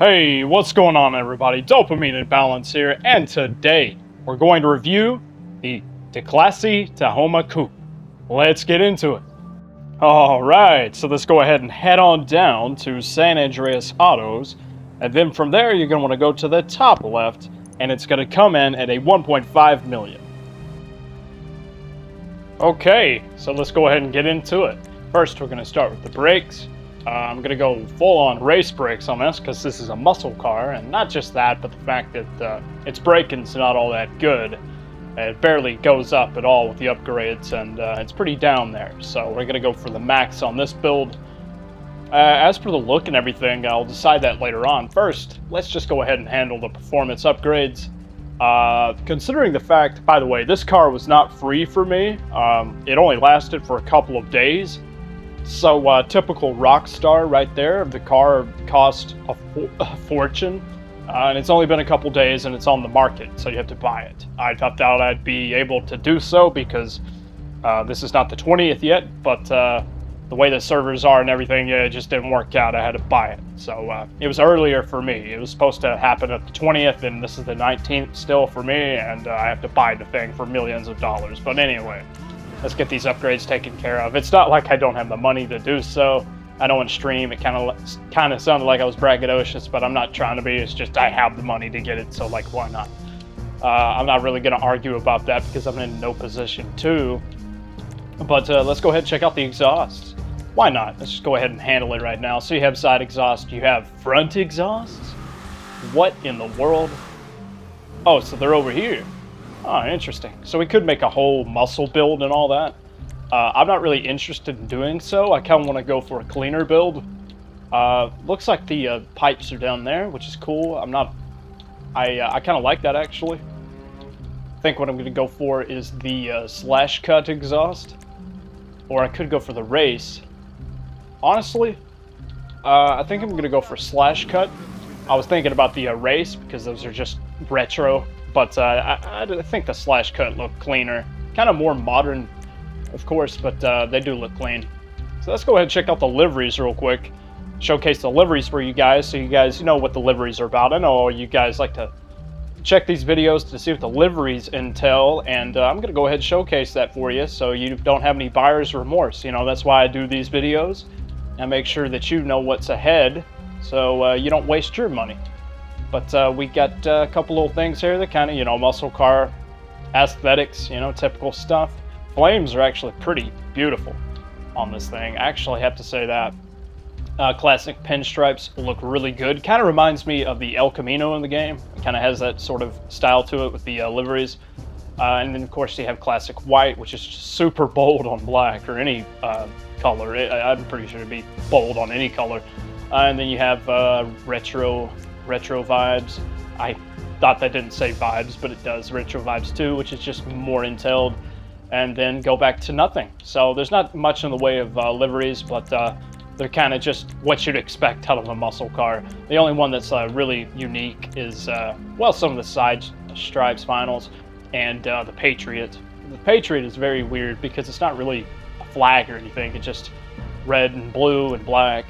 Hey, what's going on everybody? Dopamine and Balance here, and today we're going to review the Declasse Tahoma Coupe. Let's get into it. Alright, so let's go ahead and head on down to San Andreas Autos, and then from there you're going to want to go to the top left, and it's going to come in at a 1.5 million. Okay, so let's go ahead and get into it. First we're going to start with the brakes. I'm going to go full-on race brakes on this because this is a muscle car, and not just that, but the fact that its braking's not all that good. It barely goes up at all with the upgrades, and it's pretty down there. So we're going to go for the max on this build. As for the look and everything, I'll decide that later on. First, let's just go ahead and handle the performance upgrades. Considering the fact, by the way, this car was not free for me. It only lasted for a couple of days. So, typical Rockstar right there. The car cost a fortune, and it's only been a couple days and it's on the market, so you have to buy it. I thought I'd be able to do so because this is not the 20th yet, but the way the servers are and everything, it just didn't work out. I had to buy it. So, it was earlier for me. It was supposed to happen at the 20th, and this is the 19th still for me, and I have to buy the thing for millions of dollars. But anyway, let's get these upgrades taken care of. It's not like I don't have the money to do so. I know in stream it kind of sounded like I was braggadocious, but I'm not trying to be. It's just I have the money to get it, so like, why not? I'm not really going to argue about that because I'm in no position to. But let's go ahead and check out the exhausts. Why not? Let's just go ahead and handle it right now. So you have side exhaust, you have front exhausts? What in the world? Oh, so they're over here. Oh, interesting. So we could make a whole muscle build and all that. I'm not really interested in doing so. I kind of want to go for a cleaner build. Looks like the pipes are down there, which is cool. I kind of like that, actually. I think what I'm going to go for is the slash cut exhaust. Or I could go for the race. Honestly, I think I'm going to go for slash cut. I was thinking about the race because those are just retro. But I think the slash cut look cleaner. Kind of more modern, of course, but they do look clean. So let's go ahead and check out the liveries real quick. Showcase the liveries for you guys so you guys know what the liveries are about. I know you guys like to check these videos to see what the liveries entail, and I'm going to go ahead and showcase that for you so you don't have any buyer's remorse. You know, that's why I do these videos, and make sure that you know what's ahead so you don't waste your money. But we got a couple little things here that kind of, you know, muscle car aesthetics, you know, typical stuff. Flames are actually pretty beautiful on this thing. I actually have to say that. Classic pinstripes look really good. Kind of reminds me of the El Camino in the game. It kind of has that sort of style to it with the liveries. And then, of course, you have classic white, which is just super bold on black or any color. I'm pretty sure it'd be bold on any color. And then you have retro vibes. I thought that didn't say vibes, but it does. Retro vibes too, which is just more entailed. And then go back to nothing. So there's not much in the way of liveries, but they're kind of just what you'd expect out of a muscle car. The only one that's really unique is, well, some of the side stripes finals and the Patriot. The Patriot is very weird because it's not really a flag or anything. It's just red and blue and black.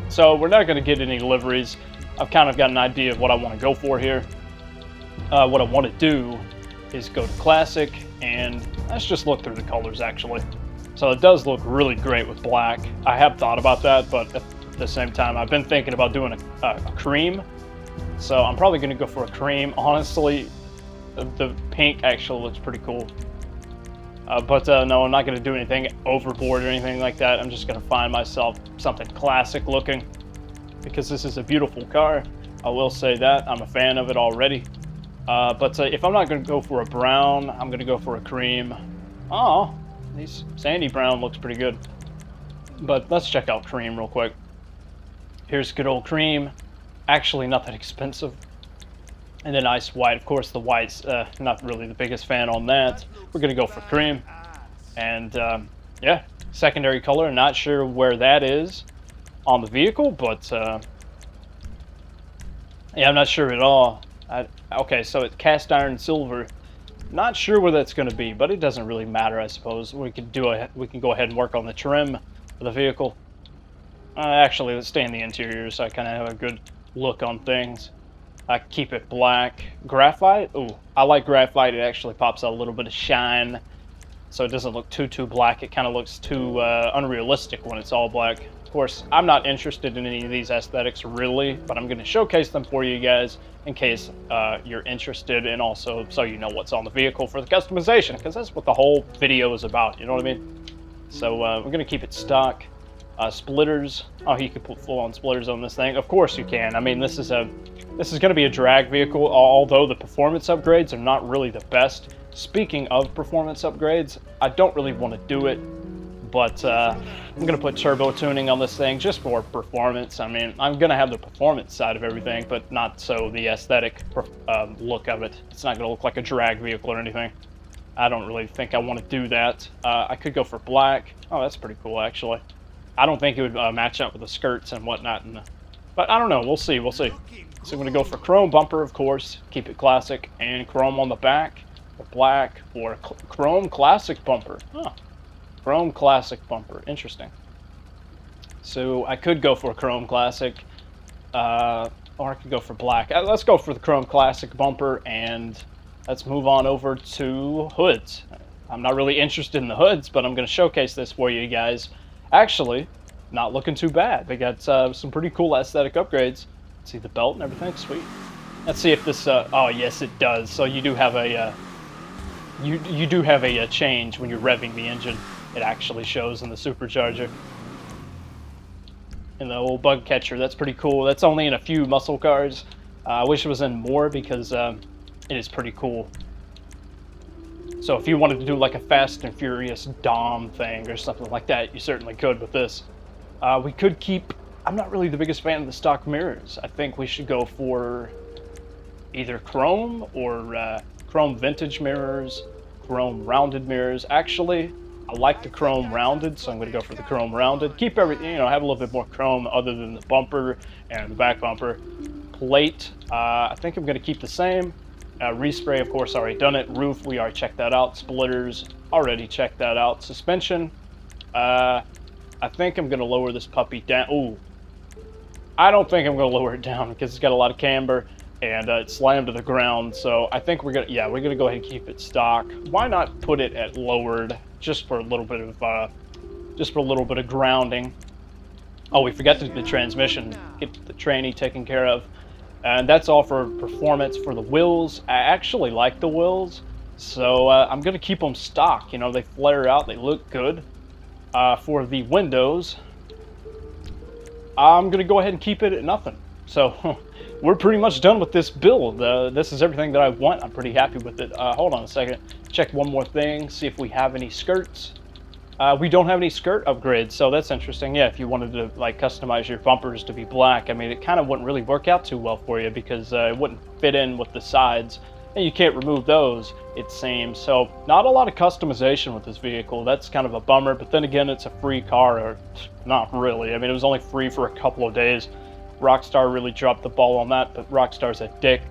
So we're not going to get any liveries. I've kind of got an idea of what I want to go for here. What I want to do is go to classic, and let's just look through the colors actually. So it does look really great with black. I have thought about that, but at the same time I've been thinking about doing a cream. So I'm probably going to go for a cream. Honestly, the pink actually looks pretty cool. But no, I'm not going to do anything overboard or anything like that. I'm just going to find myself something classic looking, because this is a beautiful car. I will say that. I'm a fan of it already. But if I'm not going to go for a brown, I'm going to go for a cream. Oh, these sandy brown looks pretty good. But let's check out cream real quick. Here's good old cream. Actually not that expensive. And then ice white. Of course, the white's not really the biggest fan on that. We're going to go for cream. And yeah, secondary color. Not sure where that is on the vehicle, but yeah, I'm not sure at all. Okay, so it's cast iron silver. Not sure where that's going to be, but it doesn't really matter, I suppose. We can go ahead and work on the trim of the vehicle. Actually, let's stay in the interior so I kind of have a good look on things. I keep it black. Graphite? Ooh, I like graphite. It actually pops out a little bit of shine, so it doesn't look too black. It kind of looks too unrealistic when it's all black. Of course, I'm not interested in any of these aesthetics really, but I'm going to showcase them for you guys in case you're interested, and also so you know what's on the vehicle for the customization, because that's what the whole video is about, you know what I mean? So we're going to keep it stock. Splitters. Oh, you could put full-on splitters on this thing. Of course you can. I mean, this is going to be a drag vehicle, although the performance upgrades are not really the best. Speaking of performance upgrades, I don't really want to do it, but I'm going to put turbo tuning on this thing just for performance. I mean, I'm going to have the performance side of everything, but not so the aesthetic look of it. It's not going to look like a drag vehicle or anything. I don't really think I want to do that. I could go for black. Oh, that's pretty cool, actually. I don't think it would match up with the skirts and whatnot, but I don't know. We'll see. We'll see. So I'm going to go for chrome bumper, of course. Keep it classic, and chrome on the back, or black, or chrome classic bumper. Huh. Chrome classic bumper. Interesting. So I could go for a chrome classic, or I could go for black. Let's go for the chrome classic bumper, and let's move on over to hoods. I'm not really interested in the hoods, but I'm going to showcase this for you guys. Actually, not looking too bad. They got some pretty cool aesthetic upgrades. See the belt and everything, sweet. Let's see if this. Oh yes, it does. So you do have a you do have a change when you're revving the engine. It actually shows in the supercharger. And the old bug catcher. That's pretty cool. That's only in a few muscle cars. I wish it was in more because it is pretty cool. So if you wanted to do like a Fast and Furious Dom thing or something like that, you certainly could with this. We could keep... I'm not really the biggest fan of the stock mirrors. I think we should go for either chrome or chrome vintage mirrors, chrome rounded mirrors. Actually, I like the chrome rounded, so I'm going to go for the chrome rounded. Keep everything, you know, have a little bit more chrome other than the bumper and the back bumper. Plate, I think I'm going to keep the same. Respray, of course, already done it. Roof, we already checked that out. Splitters, already checked that out. Suspension, I think I'm going to lower this puppy down. Ooh, I don't think I'm going to lower it down because it's got a lot of camber and it's slammed to the ground. So I think we're going to, yeah, we're going to go ahead and keep it stock. Why not put it at lowered just for a little bit of, grounding. Oh, we forgot to do the transmission. Get the tranny taken care of. And that's all for performance. For the wheels, I actually like the wheels, so I'm going to keep them stock. You know, they flare out, they look good. For the windows, I'm going to go ahead and keep it at nothing. So we're pretty much done with this build. This is everything that I want. I'm pretty happy with it. Hold on a second. Check one more thing, see if we have any skirts. We don't have any skirt upgrades, so that's interesting. Yeah, if you wanted to like customize your bumpers to be black, I mean, it kind of wouldn't really work out too well for you because it wouldn't fit in with the sides, and you can't remove those, it seems. So not a lot of customization with this vehicle. That's kind of a bummer, but then again, it's a free car, or not really. I mean, it was only free for a couple of days. Rockstar really dropped the ball on that, but Rockstar's a dick.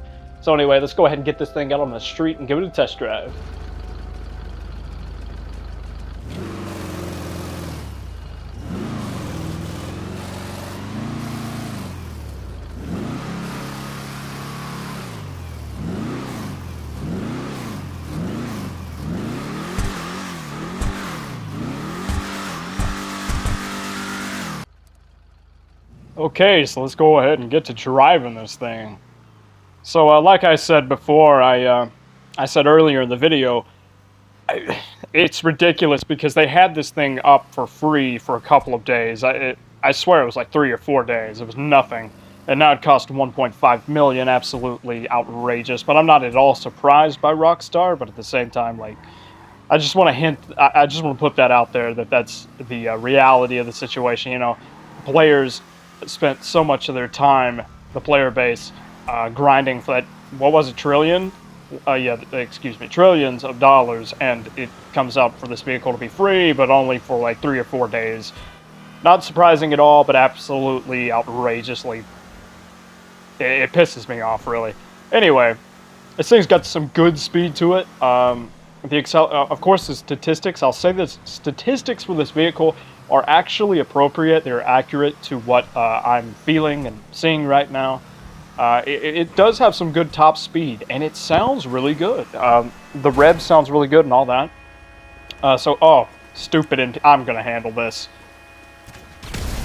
So anyway, let's go ahead and get this thing out on the street and give it a test drive. Okay, so let's go ahead and get to driving this thing. So, like I said before, I said earlier in the video, it's ridiculous because they had this thing up for free for a couple of days. I swear it was like 3 or 4 days. It was nothing. And now it cost 1.5 million, absolutely outrageous. But I'm not at all surprised by Rockstar, but at the same time, like, I just want to put that out there, that that's the reality of the situation. You know, players spent so much of their time, the player base, grinding for that, what was it, trillion? Trillions of dollars, and it comes out for this vehicle to be free, but only for like 3 or 4 days. Not surprising at all, but absolutely outrageously. It pisses me off, really. Anyway, this thing's got some good speed to it. Of course, the statistics, I'll say the statistics for this vehicle are actually appropriate. They're accurate to what I'm feeling and seeing right now. It does have some good top speed, and it sounds really good. The rev sounds really good and all that. Oh, stupid, and I'm gonna handle this.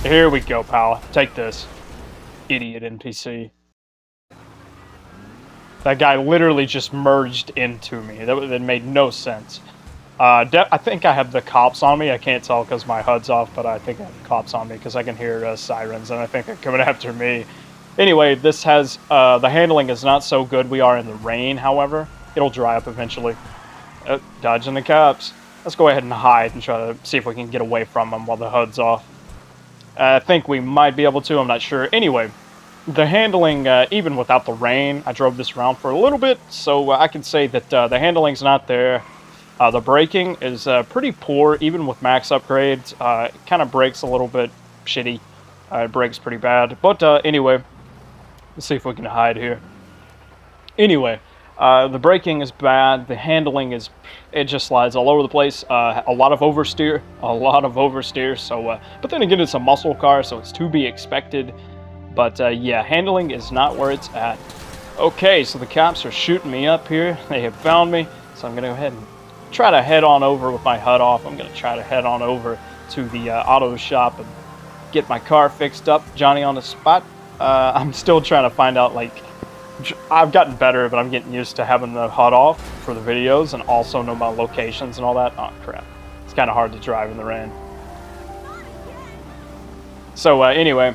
Here we go, pal. Take this. Idiot NPC. That guy literally just merged into me. That made no sense. I think I have the cops on me. I can't tell because my HUD's off, but I think I have the cops on me because I can hear sirens, and I think they're coming after me. Anyway, this has, the handling is not so good. We are in the rain, however. It'll dry up eventually. Dodging the cops. Let's go ahead and hide and try to see if we can get away from them while the HUD's off. I think we might be able to, I'm not sure. Anyway, the handling, even without the rain, I drove this around for a little bit, so I can say that the handling's not there. The braking is pretty poor, even with max upgrades. It kind of brakes a little bit shitty. It brakes pretty bad. But anyway, let's see if we can hide here. Anyway, the braking is bad. The handling is, it just slides all over the place. A lot of oversteer. So, but then again, it's a muscle car, so it's to be expected. But yeah, handling is not where it's at. Okay, so the cops are shooting me up here. They have found me, so I'm gonna go ahead and try to head on over with my HUD off. I'm gonna try to head on over to the auto shop and get my car fixed up. Johnny on the spot. I'm still trying to find out, like, I've gotten better, but I'm getting used to having the HUD off for the videos and also know my locations and all that. Oh crap, it's kind of hard to drive in the rain. So anyway,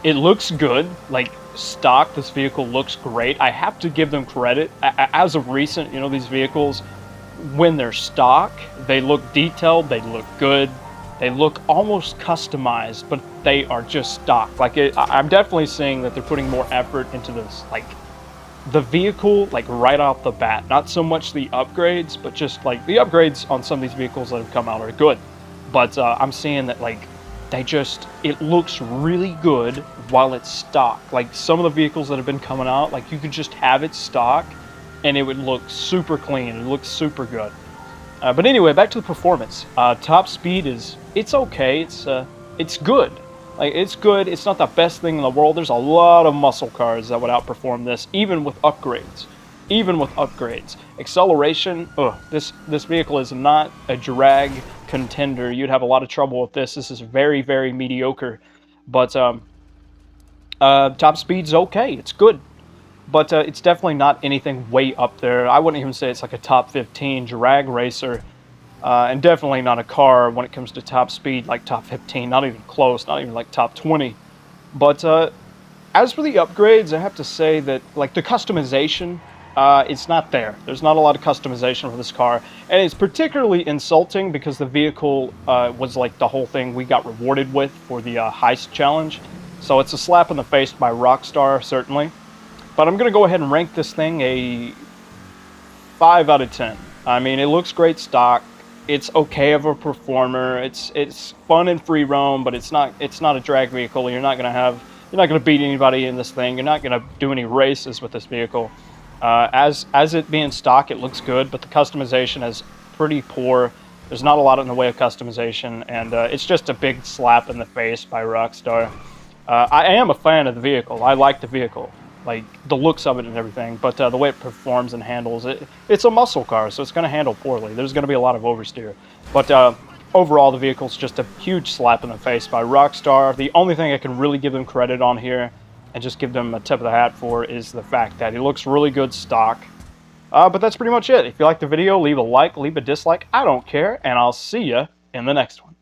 it looks good. Like, stock, this vehicle looks great. I have to give them credit. As of recent, you know, these vehicles, when they're stock, they look detailed, they look good, they look almost customized, but they are just stock. Like, I'm definitely seeing that they're putting more effort into this, like, the vehicle, like, right off the bat. Not so much the upgrades, but just, like, the upgrades on some of these vehicles that have come out are good. But I'm seeing that, like, it looks really good while it's stock. Like, some of the vehicles that have been coming out, like, you could just have it stock, and it would look super clean. It looks super good. But anyway, back to the performance. Top speed it's okay. It's good. Like, it's good. It's not the best thing in the world. There's a lot of muscle cars that would outperform this, even with upgrades. Acceleration, this vehicle is not a drag contender. You'd have a lot of trouble with this. This is very, very mediocre. But top speed's okay. It's good. But it's definitely not anything way up there. I wouldn't even say it's like a top 15 drag racer. And definitely not a car when it comes to top speed, like top 15, not even close, not even like top 20. But as for the upgrades, I have to say that, like, the customization, it's not there. There's not a lot of customization for this car. And it's particularly insulting because the vehicle was like the whole thing we got rewarded with for the heist challenge. So it's a slap in the face by Rockstar, certainly. But I'm going to go ahead and rank this thing a 5 out of 10. I mean, it looks great stock. It's okay of a performer. It's fun and free roam, but it's not a drag vehicle. You're not going to beat anybody in this thing. You're not going to do any races with this vehicle. As it being stock, it looks good, but the customization is pretty poor. There's not a lot in the way of customization, and it's just a big slap in the face by Rockstar. I am a fan of the vehicle. I like the vehicle, like the looks of it and everything, but the way it performs and handles it, it's a muscle car, so it's going to handle poorly. There's going to be a lot of oversteer. But overall, the vehicle's just a huge slap in the face by Rockstar. The only thing I can really give them credit on here, and just give them a tip of the hat for, is the fact that it looks really good stock. But that's pretty much it. If you like the video, leave a like, leave a dislike. I don't care, and I'll see you in the next one.